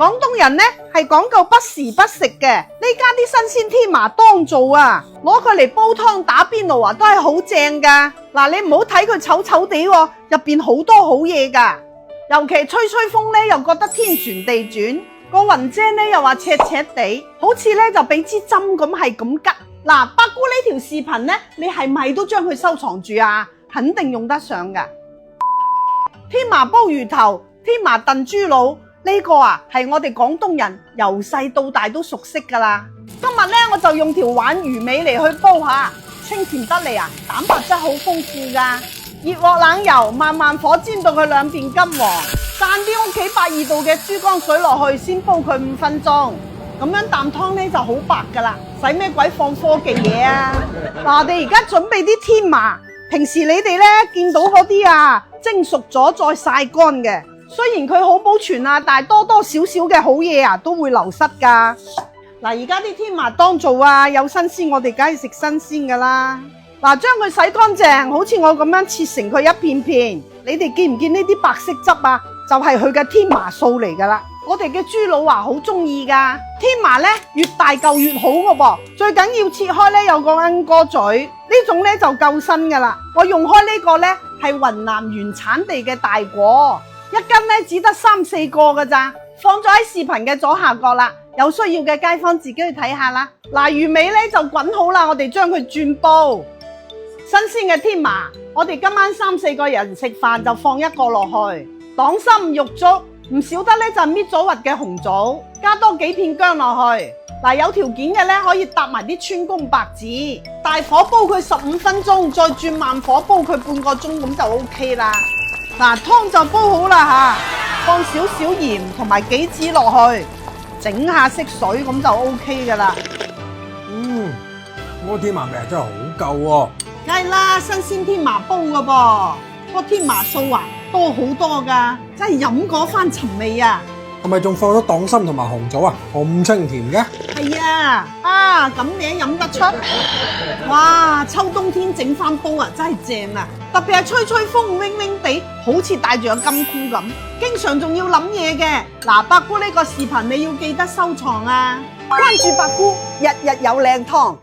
廣東人呢係講究不時不食嘅，呢家啲新鮮天麻當造啊，攞佢嚟煲湯打邊爐啊，都係好正噶。嗱，你唔好睇佢醜醜地，入邊好多好嘢噶。尤其吹吹風咧，又覺得天旋地轉，個雲遮咧又話赤赤地，好似咧就俾支針咁係咁吉。嗱，八姑呢條視頻咧，你係咪都將佢收藏住啊？肯定用得上噶。天麻煲魚頭，天麻燉豬腦，呢個啊係我哋廣東人由細到大都熟悉噶啦。今日咧我就用條鯇魚尾嚟去煲下，清甜得嚟啊，蛋白質好豐富噶。熱鑊冷油，慢慢火煎到佢兩邊金黃，灒啲屋企82度嘅珠江水落去，先煲佢5分鐘，咁樣啖湯咧就好白噶啦，使咩鬼放科技嘢啊？嗱，我哋而家準備啲天麻，平時你哋咧見到嗰啲啊蒸熟咗再曬乾嘅，雖然佢好保存啊，但係多多少少嘅好嘢啊都會流失噶。嗱，而家啲天麻當造啊，有新鮮我哋梗係食新鮮噶啦。嗱，將佢洗乾淨，好似我咁樣切成佢一片片。你哋見唔見呢啲白色汁啊？就係佢嘅天麻素嚟噶啦。我哋嘅豬腦啊，好中意噶。天麻咧越大嚿越好嘅噃，最緊要切開咧有個鵪鶉嘴，呢種咧就夠新噶啦。我用開呢個咧係雲南原產地嘅大果，一斤咧只得3、4個噶咋，放咗喺視頻嘅左下角啦。有需要嘅街坊自己去睇下啦。嗱，魚尾咧就滾好啦，我哋將佢轉煲。新鮮嘅天麻，我哋今晚3、4個人食飯就放一個落去。黨參玉竹唔少得咧就搣咗核嘅紅棗，加多幾片薑落去。嗱，有條件嘅咧可以搭埋啲川芎白芷，大火煲佢15分鐘，再轉慢火煲佢半個鐘咁就 OK 啦。嗱，湯就煲好啦吓，放少少鹽同埋杞子落去，整下色水咁就 OK 噶啦。嗰個天麻味真係好夠喎。梗係啦，新鮮天麻煲噶噃，個天麻素啊多好多噶，真係飲過翻尋味啊！係咪仲放咗黨參同埋紅棗啊？咁清甜嘅？係啊，咁你都飲得出？哇，秋冬天整翻煲啊，真係正啊！特別係吹吹風，嗡嗡地，好似戴住個金箍咁。經常仲要諗嘢嘅，嗱，八姑呢個視頻你要記得收藏啊！關注八姑，日日有靚湯。